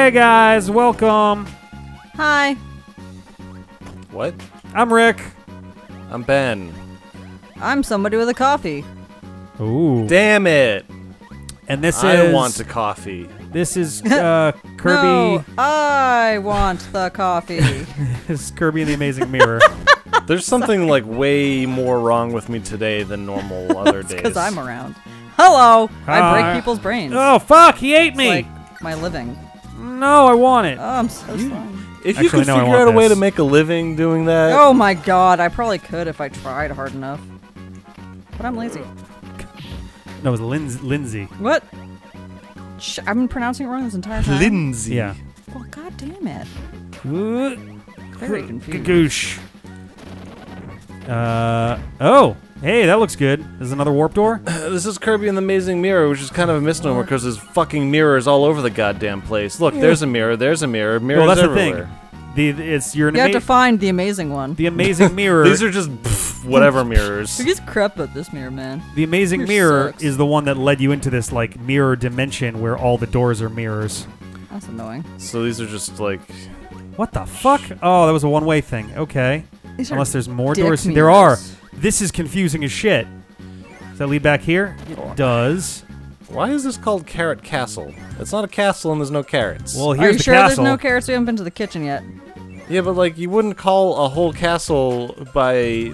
Hey guys, welcome. Hi. What? I'm Rick. I'm Ben. I'm somebody with a coffee. Ooh. Damn it! And this I is... want a coffee. This is Kirby... No, I want the coffee. This is Kirby the Amazing Mirror. There's something like way more wrong with me today than normal other days. Because I'm around. Hello. I Hi. break people's brains. Oh, fuck! He ate me! It's like my living. No, I want it. Oh, I'm so sorry. If you Actually, could no, I figure want out a way this. to make a living doing that, Oh my god, I probably could if I tried hard enough. But I'm lazy. No, it was Lindsay. What? I've been pronouncing it wrong this entire time. Lindsay. Yeah. Well, god damn it. Very confused. Goosh. Oh, hey, that looks good. There's another warp door. This is Kirby and the Amazing Mirror, which is kind of a misnomer because there's fucking mirrors all over the goddamn place. Look, there's a mirror, there's a mirror, mirrors Well, that's everywhere. the thing. You're an You have to find the amazing one. the Amazing Mirror. These are just whatever mirrors. Who gives crap about this mirror, man? The Amazing Mirror Mirror sucks. is the one that led you into this like mirror dimension where all the doors are mirrors. That's annoying. So these are just like... What the fuck? Oh, that was a one-way thing. Okay. These are Unless there's more dick doors. There are. mirrors. This is confusing as shit. Does that lead back here? It does. Why is this called Carrot Castle? It's not a castle and there's no carrots. Well, Are here's you the sure castle. there's no carrots? We haven't been to the kitchen yet. Yeah, but like you wouldn't call a whole castle by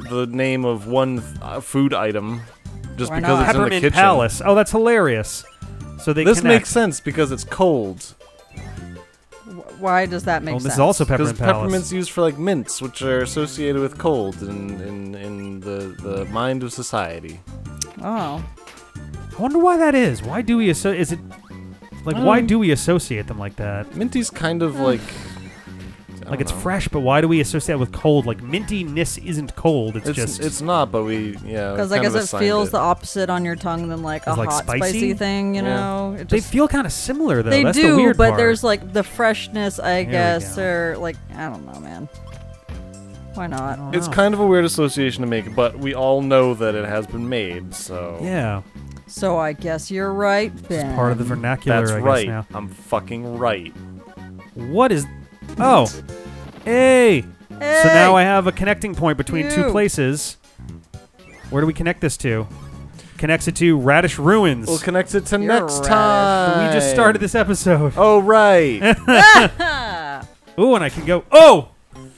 the name of one food item just Why because not? it's in the Peppermint kitchen. Palace. Oh, that's hilarious. So they This connect. makes sense because it's cold. Why does that make Oh, sense? this is also Because Peppermint Palace. peppermint's used for like mints, which are associated with cold in the mind of society. Oh. I wonder why that is. Why do we is it like why do we associate them like that? Minty's kind of like I Like don't it's know. fresh, but why do we associate it with cold? Like mintiness isn't cold. It's just it's not, but we Because I guess it feels the opposite on your tongue than like a It's, like, hot spicy? spicy thing, you Yeah. know? It they just, feel kind of similar though. they That's do, the weird but part. there's like the freshness, I we guess, go. or like, I don't know, man. Why not? It's kind of a weird association to make, but we all know that it has been made, so Yeah, So I guess you're right, Ben. it's part of the vernacular. that's I guess, right. now. I'm fucking right. What is? Oh, hey. Hey! So now I have a connecting point between two You. places. Where do we connect this to? Connects it to Radish Ruins. We'll connect it to You're next radish. time. We just started this episode. Oh right. Ooh, and I can go. Oh!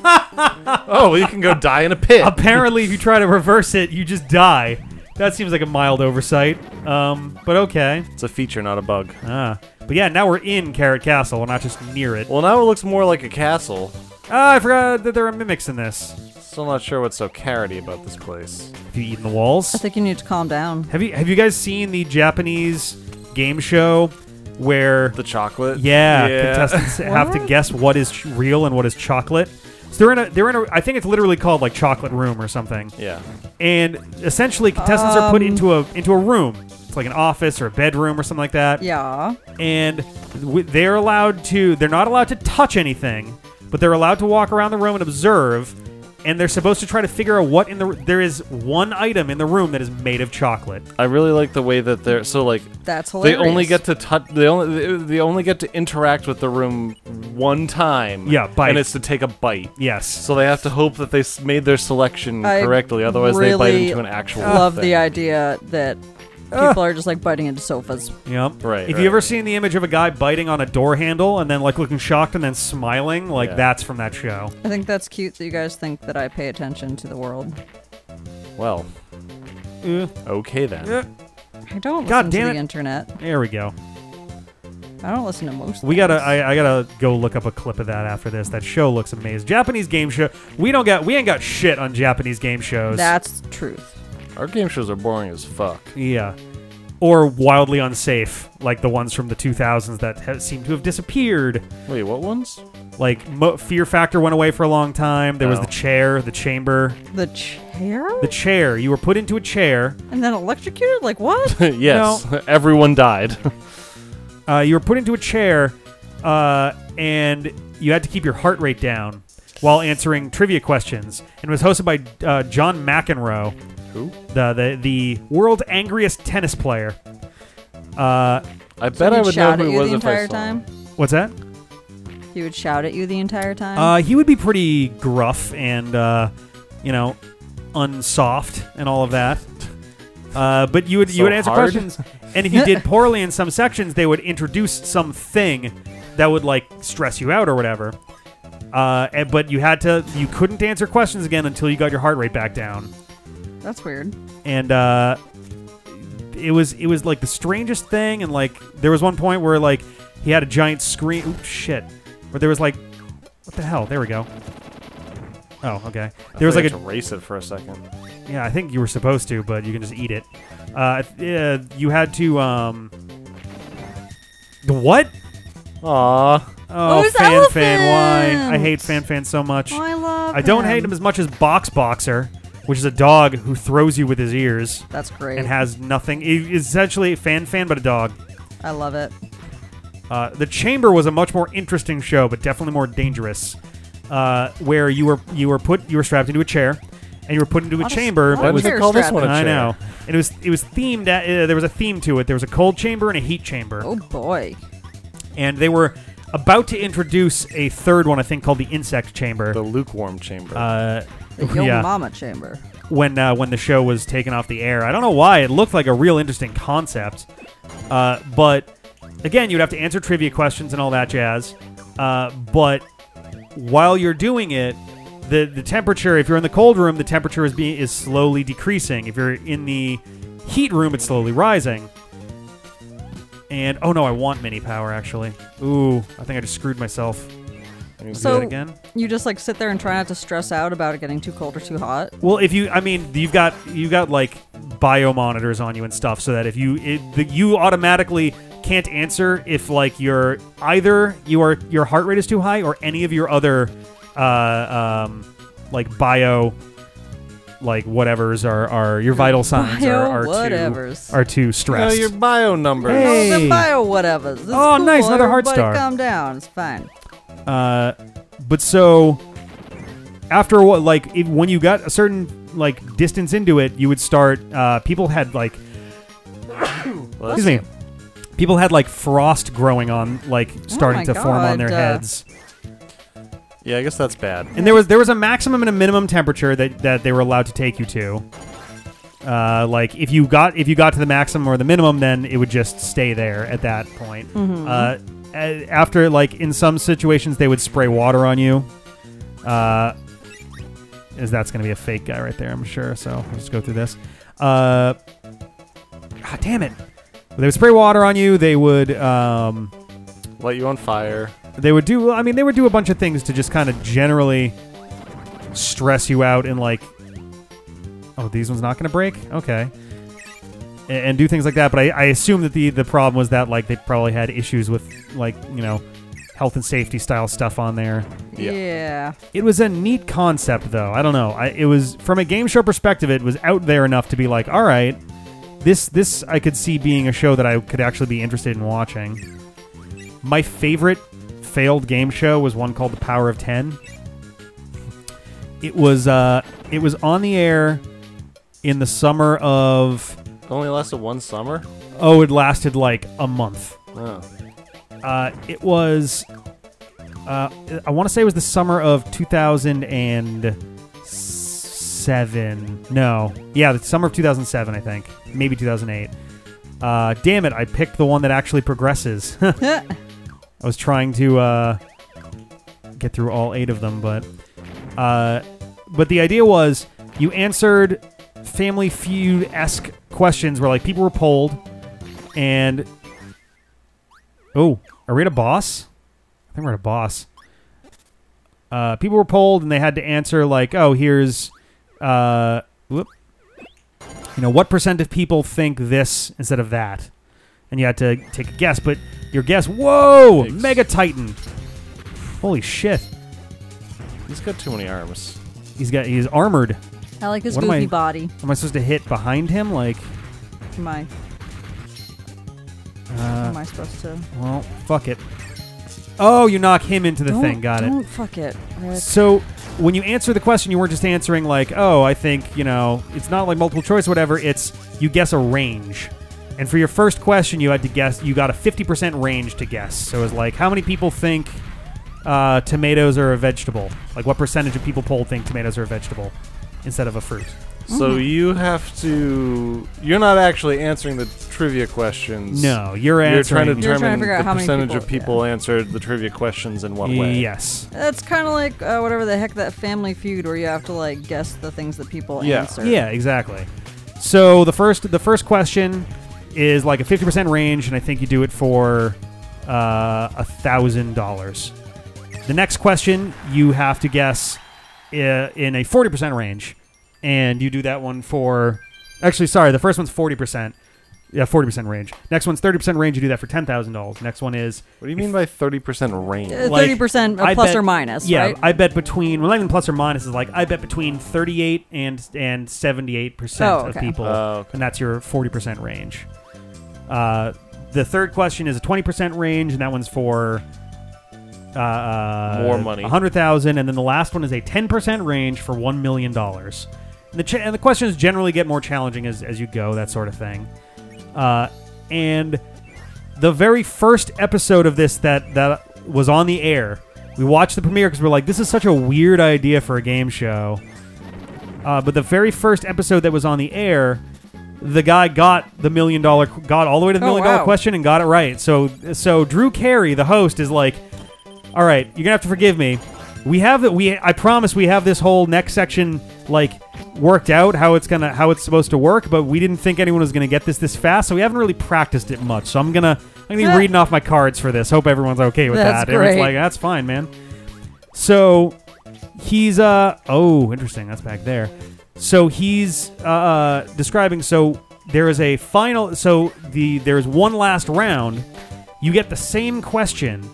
Oh, well, you can go die in a pit. Apparently, if you try to reverse it, you just die. That seems like a mild oversight. But okay. It's a feature, not a bug. But yeah, now we're in Carrot Castle. We're not just near it. Well, now it looks more like a castle. I forgot that there are mimics in this. Still not sure what's so carroty about this place. Have you eaten the walls? I think you need to calm down. Have you guys seen the Japanese game show where The chocolate. contestants have to What? guess what is real and what is chocolate? So they're in a I think it's literally called like Chocolate Room or something. Yeah. And essentially contestants are put into a room. It's like an office or a bedroom or something like that. Yeah. And they're not allowed to touch anything, but they're allowed to walk around the room and observe. And they're supposed to try to figure out what there is one item in the room that is made of chocolate. I really like the way that they're so like That's they hilarious. only get to touch. They only get to interact with the room one time. Yeah, bite. And it's to take a bite. Yes. So they have to hope that they made their selection I correctly. Otherwise, they bite really into an actual. love thing. the idea that people are just like biting into sofas. Yep. Right, If right. you ever seen the image of a guy biting on a door handle and then like looking shocked and then smiling, like Yeah. that's from that show. I think that's cute that you guys think that I pay attention to the world. Well, okay then. I don't God listen damn to it. the internet. There we go. I don't listen to most We things. gotta. I gotta go look up a clip of that after this. That show looks amazing. Japanese game show. We ain't got shit on Japanese game shows. That's truth. Our game shows are boring as fuck. Yeah. Or wildly unsafe, like the ones from the 2000s that seem to have disappeared. Wait, what ones? Like Fear Factor went away for a long time. There was Oh. the chair, the chamber, The chair? the chair. You were put into a chair. And then electrocuted? Like what? Yes, everyone died. You were put into a chair, and you had to keep your heart rate down while answering trivia questions. And it was hosted by John McEnroe, Who? the world's angriest tennis player. I bet I would know Shout who at it you was the if I entire saw time? him. What's that? He would shout at you the entire time? He would be pretty gruff and, you know, unsoft and all of that. But you would answer hard? questions, and if you did poorly in some sections, they would introduce something that would like stress you out or whatever. But you couldn't answer questions again until you got your heart rate back down. That's weird. And it was like the strangest thing, and like there was one point where like he had a giant screen. Oops, shit. Where there was like, what the hell? There we go. Oh, okay. There was like to erase it for a second. Yeah, I think you were supposed to, but you can just eat it. You had to the what? Aww. Oh, Who's Fan elephant? Why? I hate Fan so much. Oh, I love I don't him. hate him as much as Boxer, which is a dog who throws you with his ears That's great. and has nothing. He's essentially Fan but a dog. I love it. The Chamber was a much more interesting show, but definitely more dangerous. Where you were strapped into a chair, and you were put into a chamber. Why That would was, they call this one a chair? I know, and it was themed. There was a theme to it. There was a cold chamber and a heat chamber. Oh boy. And they were about to introduce a third one, I think, called the insect chamber. The lukewarm chamber. The Yo yeah. Mama chamber. When the show was taken off the air, I don't know why. It looked like a real interesting concept, but again, you'd have to answer trivia questions and all that jazz. But while you're doing it, the temperature, if you're in the cold room, the temperature is slowly decreasing. If you're in the heat room, it's slowly rising. And oh no, I want mini power actually. Ooh, I think I just screwed myself. Can you do that again? You just like sit there and try not to stress out about it getting too cold or too hot. Well, you've got like bio monitors on you and stuff, so that if you automatically can't answer if like your heart rate is too high or any of your other like bio like whatevers are your vital signs are too stressed. your bio numbers. Hey. Oh, the bio whatevers. This is Oh, cool. nice, another heart Everybody star. Calm down. It's fine. But so after what, like when you got a certain like distance into it, you would start. People had like, excuse me, people had like frost growing on, like starting my to form on their God. heads. Yeah, I guess that's bad. And there was a maximum and a minimum temperature that they were allowed to take you to. Like if you got to the maximum or the minimum, then it would just stay there at that point. After, like in some situations, they would spray water on you. That's going to be a fake guy right there, I'm sure. So I'll just go through this. God damn it! They would spray water on you. They would Light you on fire. They would do a bunch of things to just kind of generally stress you out and like, oh, these ones not going to break? Okay. And do things like that. But I assume that the problem was that like they probably had issues with like, you know, health and safety style stuff on there. Yeah. It was a neat concept though. I don't know. It was, from a game show perspective, it was out there enough to be like, all right, this I could see being a show that I could actually be interested in watching. My favorite failed game show was one called The Power of 10. It was on the air in the summer of... It only lasted one summer? Oh, it lasted like a month. Oh. It was... I want to say it was the summer of 2007. No. Yeah, the summer of 2007, I think. Maybe 2008. Damn it, I picked the one that actually progresses. I was trying to get through all 8 of them, but the idea was you answered Family Feud-esque questions where like people were polled, and oh, are we at a boss? I think we're at a boss. People were polled, and they had to answer like, oh, here's what % of people think this instead of that. And you had to take a guess, but your guess... Whoa! Thanks. Mega Titan! Holy shit. He's got too many arms. He's armored. I like his What am goofy I- body. Am I supposed to hit behind him? Like... Am I supposed to? Well, fuck it. Oh, you knock him into the thing. Got it. Don't fuck it, Rick. So, when you answer the question, you weren't just answering like, oh, I think, it's not like multiple choice or whatever. It's, you guess a range. And for your first question, you had to guess, you got a 50% range to guess. So it was like, how many people think tomatoes are a vegetable? Like, what percentage of people polled think tomatoes are a vegetable instead of a fruit? So you have to. You're not actually answering the trivia questions. No, you're You're answering. trying to You're trying to determine figure out the how many percentage of people- people answered the trivia questions in what way. Yes. That's kind of like whatever the heck that Family Feud, where you have to like guess the things that people Yeah. answer. Yeah, exactly. So the first question is like a 50% range, and I think you do it for $1,000. The next question you have to guess in a 40% range, and you do that one for. Actually, sorry, the first one's 40%. Yeah, 40% range. Next one's 30% range. You do that for $10,000. Next one is. What do you mean by 30% range? 30% I plus bet- or minus. Yeah, right? I bet between. Well, not even plus or minus is like I bet between 38 and 78% of okay. people, Okay. and that's your 40% range. The third question is a 20% range, and that one's for More money. 100,000, and then the last one is a 10% range for $1 million. And the questions generally get more challenging as you go, that sort of thing. And the very first episode of this that was on the air, we watched the premiere because we're like, this is such a weird idea for a game show. But the very first episode that was on the air, the guy got the got all the way to the $1 million wow. question and got it right. So Drew Carey, the host, is like, all right, you're gonna have to forgive me. I promise we have this whole next section like worked out how it's supposed to work, but we didn't think anyone was gonna get this fast, so we haven't really practiced it much. So I'm gonna be reading off my cards for this. Hope everyone's okay with That's that. And it's great. like, that's fine, man. So he's interesting. That's back there. So he's describing. So there is a final. So there's one last round. You get the same question,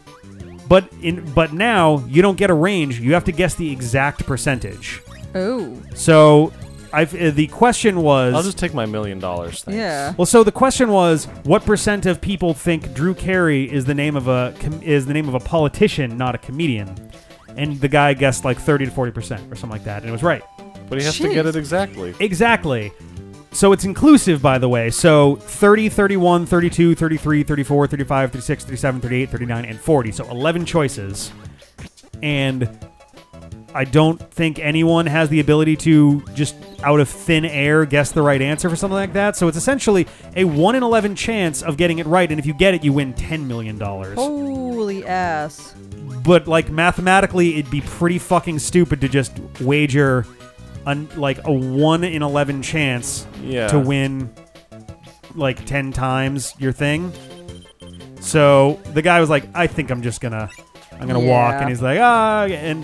but now you don't get a range. You have to guess the exact percentage. Oh. So the question was. I'll just take my $1 million. Thanks. Yeah. Well, so the question was, what percent of people think Drew Carey is the name of a politician, not a comedian? And the guy guessed like 30 to 40% or something like that, and it was right. But he has to get it exactly. Exactly. So it's inclusive, by the way. So 30, 31, 32, 33, 34, 35, 36, 37, 38, 39, and 40. So 11 choices. And I don't think anyone has the ability to just out of thin air guess the right answer for something like that. So it's essentially a 1 in 11 chance of getting it right. And if you get it, you win $10 million. Holy ass. But like mathematically, it'd be pretty fucking stupid to just wager like a 1 in 11 chance to win like 10 times your thing. So the guy was like, I think I'm gonna walk. And he's like, and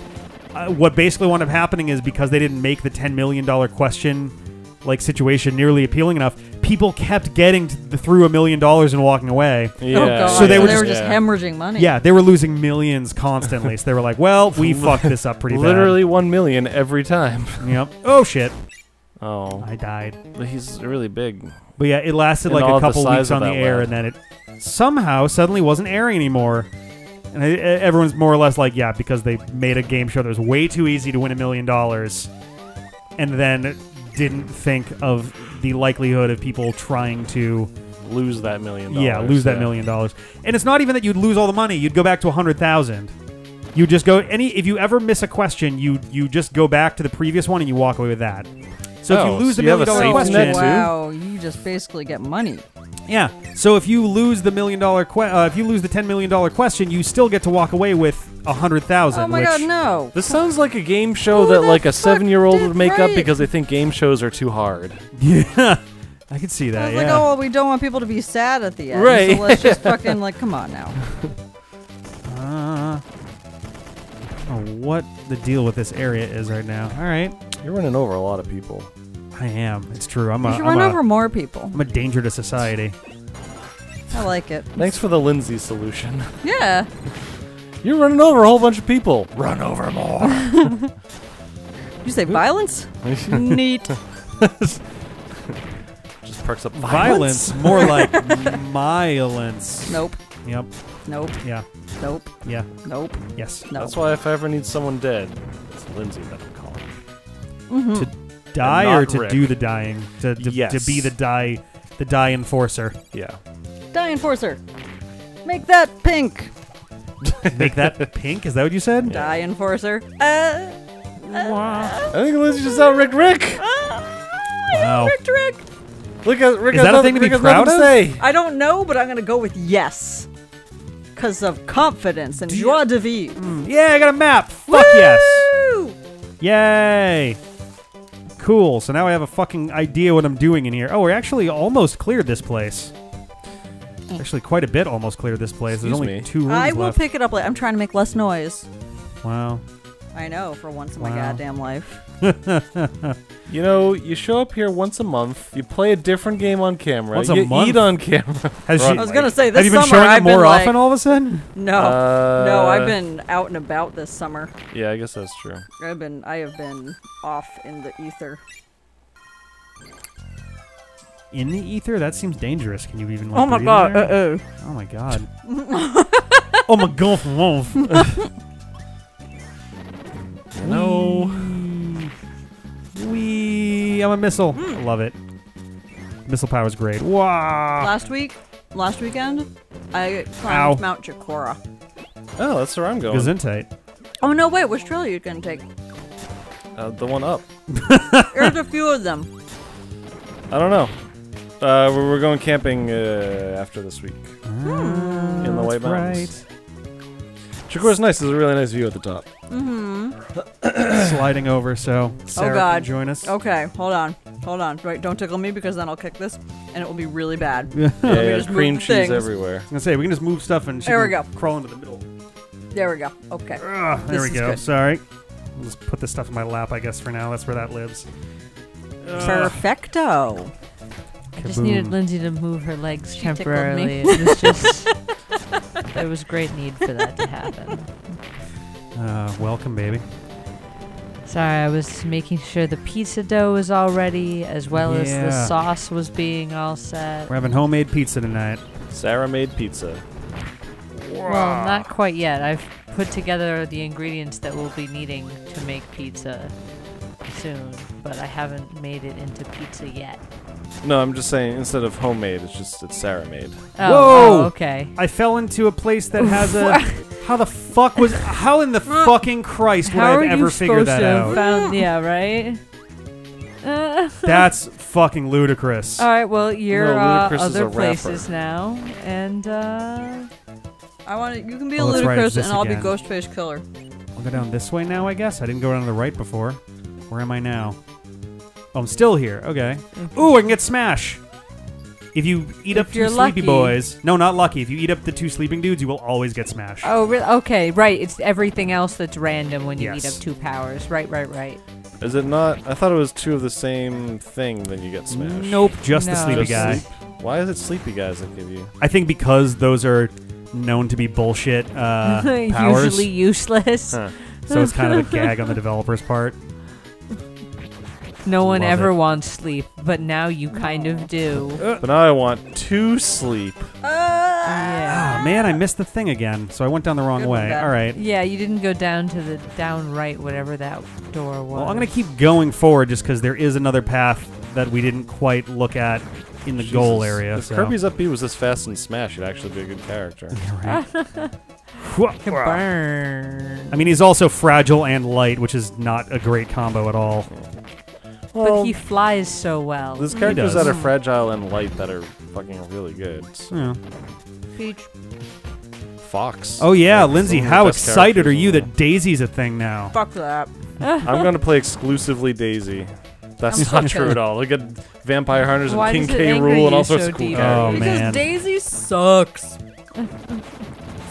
what basically wound up happening is because they didn't make the $10 million question like situation nearly appealing enough, people kept getting through $1 million and walking away. Yeah. Oh, God. So they were just hemorrhaging money. Yeah, they were losing millions constantly. So they were like, well, we fucked this up pretty bad. Literally 1 million every time. Yep. Oh, shit. Oh. I died. He's really big. But yeah, it lasted And like all a the couple size weeks of on the that air, lad. and then it somehow suddenly wasn't airing anymore. And everyone's more or less like, yeah, because they made a game show that was way too easy to win $1 million, and then didn't think of the likelihood of people trying to Lose that $1 million. lose that $1 million. And it's not even that you'd lose all the money; you'd go back to 100,000. You just go if you ever miss a question, you just go back to the previous one and you walk away with that. So if you lose the $1 you have a million safety question, net too? Wow, you just basically get money. yeah. So if you lose the $1 million if you lose the $10 million question, you still get to walk away with 100,000. Oh my God, no. This sounds like a game show Who that the like a fuck 7-year-old did would make up right? because they think game shows are too hard. Yeah, I could see I that. was Yeah. like, oh, well, we don't want people to be sad at the end. Right. So let's just fucking, like, come on now. What the deal with this area is right now? All right, You're running over a lot of people. I am. It's true. You should run over more people. I'm a danger to society. I like it. Thanks for the Lindsay solution. Yeah. You're running over a whole bunch of people. Run over more. Did you say violence? Neat. Just perks up Violence, more like violence. Nope. Yep. Nope. Yeah. Nope. Yeah. Nope. Yes. No. That's why if I ever need someone dead, it's Lindsay that I'm calling. Mm-hmm. To die And or not to Rick. do the dying? To Yes. be the die enforcer. Yeah. Die Enforcer. Make that pink. Make that pink? Is that what you said? Die Enforcer. I think Lindsay just out Rick. Wow. Rick. Look at Rick. Is that a thing to be proud of? Say. I don't know, but I'm gonna go with yes. Because of confidence and joie de vivre. Yeah, I got a map. Fuck yes. Woo! Yay. Cool. So now I have a fucking idea what I'm doing in here. Oh, we actually almost cleared this place. Actually, quite a bit almost cleared this place. There's only 2 rooms I will left. pick it up later. I'm trying to make less noise. Wow. I know, for once in my Wow. goddamn life. You know, you show up here once a month. You play a different game on camera. Once a you month? eat on camera. Has I she, was gonna say this have you been summer showing I've up more been often like, all of a sudden? no, I've been out and about this summer. Yeah, I guess that's true. I have been off in the ether. In the ether? That seems dangerous. Can you even like, Oh my breathe in god! there? Oh my god. Oh my god. No. Wee. I'm a missile. I love it. Missile power is great. Wow. Last weekend, I Ow. climbed Mount Chikora. Oh, that's where I'm going. Gesundheit. Oh no! Wait, which trail are you gonna take? The one up. There's a few of them. I don't know. We're going camping after this week. In the White Mountains. Chikora's nice. There's a really nice view at the top. Sliding over so Sarah God. can join us. Okay, hold on. Wait, don't tickle me because then I'll kick this, and it will be really bad. Yeah, just move cream the cheese things. everywhere. I was gonna say we can just move stuff and she There we can go. crawl into the middle. There we go. Okay. There This we is go. good. Sorry. I'll just put this stuff in my lap, I guess, for now. That's where that lives. Perfecto. I just needed Kaboom. Lindsay to move her legs She tickled temporarily. me. It was just there was great need for that to happen. Welcome, baby. Sorry, I was making sure the pizza dough was all ready, as well as the Yeah. sauce was being all set. We're having homemade pizza tonight. Sarah made pizza. Well, not quite yet. I've put together the ingredients that we'll be needing to make pizza soon, but I haven't made it into pizza yet. No, I'm just saying instead of homemade, it's Sarah made. Oh, Whoa! oh, okay. I fell into a place that has a. How in the fucking Christ would I How have are ever you figured supposed that to have out? found? Yeah, right. That's fucking ludicrous. All right. Well, you're No, Ludacris is other a places rapper. now, and I want to. You can be Oh, a that's right, it's ludicrous, this and I'll again. be Ghostface Killer. I'll go down this way now, I guess. I didn't go down to the right before. Where am I now? Oh, I'm still here. Okay. Ooh, I can get Smash. If you eat up If 2 you're sleepy lucky. boys. No, not lucky. If you eat up the 2 sleeping dudes, you will always get Smash. oh, really? Okay, right. It's everything else that's random when you Yes. eat up 2 powers. Right. Is it not? I thought it was 2 of the same thing. Then you get smashed. Nope, just the No. sleepy Just guy. sleep? Why is it sleepy guys that give you? I think because those are known to be bullshit powers. Usually useless. Huh. So it's kind of a gag on the developer's part. No one Love ever it. wants sleep, but now you kind of do. But now I want to sleep. Yeah. Ah, man, I missed the thing again. So I went down the wrong Good one, way. Ben. All right. Yeah, you didn't go down to the down right, whatever that door was. Well, I'm going to keep going forward just because there is another path that we didn't quite look at in the goal Jesus. area. If so. Kirby's up B was this fast in Smash, he'd actually be a good character. Burn. I mean, he's also fragile and light, which is not a great combo at all. But he flies so well. There's characters does. that are fragile and light that are fucking really good. Yeah. Peach. Fox. Oh, yeah, Like, Lindsay, one of the how best excited are characters you in the that Daisy's a thing now? Fuck that. world. I'm going to play exclusively Daisy. That's I'm not so true good. at all. Look at Vampire Hunters Why and King does it K. anger Rool and you all sorts so of cool deeply? Oh, characters. man. Because Daisy sucks.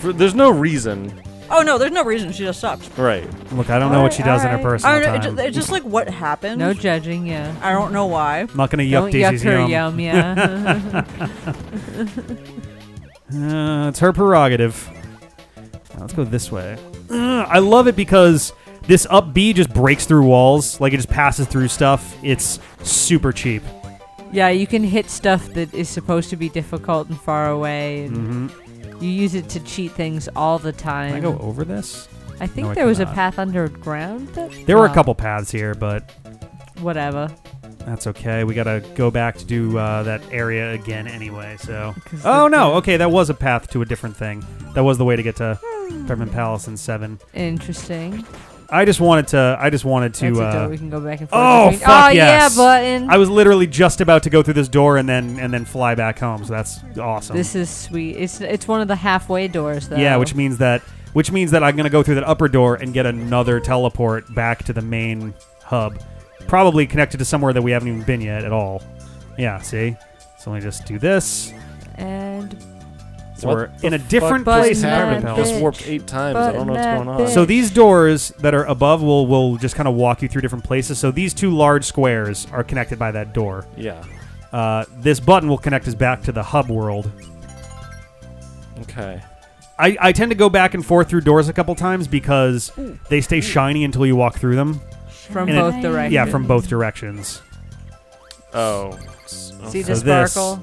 There's no reason. Oh no, there's no reason. She just sucks. Right. Look, I don't know what she does in her Alright. personal I don't know. time. It's just like what happened. No judging, yeah. I don't know why. I'm not going to yuck Don't Daisy's yuck her yum. yum, yeah. It's her prerogative. Now, let's go this way. I love it because this up B just breaks through walls. Like, it just passes through stuff. It's super cheap. Yeah, you can hit stuff that is supposed to be difficult and far away. And you use it to cheat things all the time. Can I go over this? I think No, I there was a cannot. path underground. There were a Oh, couple paths here, but Whatever. That's okay. We gotta go back to do that area again anyway. So. Oh no. Okay, that was a path to a different thing. That was the way to get to Peppermint Palace in 7. Interesting. I just wanted to. That's a door we can go back and forth. Oh between. fuck Oh yes! yeah, button. I was literally just about to go through this door and then fly back home. So that's awesome. This is sweet. It's one of the halfway doors though. Yeah, which means that I'm gonna go through that upper door and get another teleport back to the main hub, probably connected to somewhere that we haven't even been yet at all. Yeah, see. So let me just do this. And So we're in a different place in Peppermint Palace. Just warped 8 times. I don't know what's going on. So these doors that are above will just kind of walk you through different places. So these 2 large squares are connected by that door. Yeah. This button will connect us back to the hub world. Okay. I tend to go back and forth through doors a couple times because they stay shiny until you walk through them. from And both directions. Yeah, from both directions. Oh. See So the sparkle?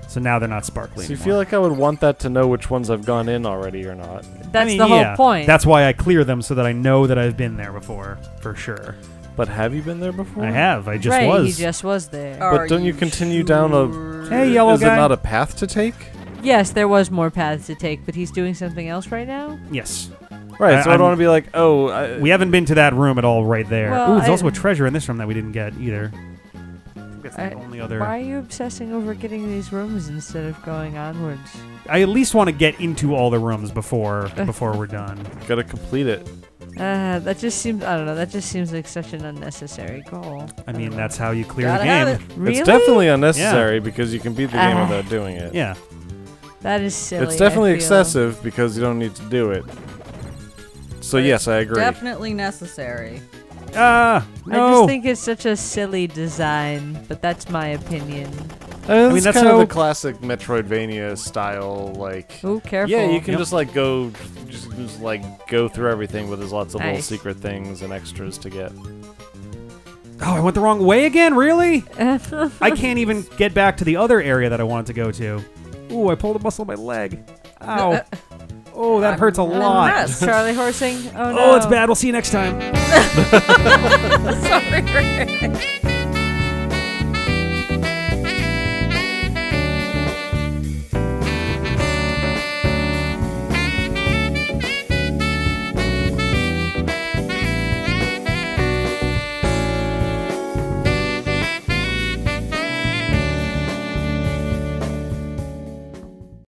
So now they're not sparkly So you anymore. feel like I would want that to know which ones I've gone in already or not. That's I mean, the whole yeah, point. That's why I clear them so that I know that I've been there before, for sure. But have you been there before? I have. I just right, was. he just was there. But don't you continue down a... Hey, yellow Is guy. it not a path to take? Yes, there was more paths to take, but he's doing something else right now? Yes. Right, so I I'm- don't want to be like, oh... We haven't been to that room at all right there. Well, Ooh, there's I- also a treasure in this room that we didn't get either. I think that's the only other... Why are you obsessing over getting these rooms instead of going onwards? I at least want to get into all the rooms before we're done. Gotta complete it. That just seems, I don't know, that just seems like such an unnecessary goal. I mean, that's how you clear Gotta the have game. it. Really? It's definitely unnecessary because you can beat the game without doing it. Yeah. That is silly. It's definitely I feel. excessive because you don't need to do it. So yes, I agree. Definitely necessary. No. I just think it's such a silly design, but that's my opinion. I mean, that's kind how- of the classic Metroidvania style, like... Ooh, careful. Yeah, you can Yep. just like go, just like go through everything, but there's lots of little Nice. secret things and extras to get. Oh, I went the wrong way again? Really? I can't even get back to the other area that I wanted to go to. Ooh, I pulled a muscle in my leg. Ow. Oh, that hurts a lot. unrest. Charlie horsing? Oh no. Oh, it's bad. We'll see you next time. Sorry.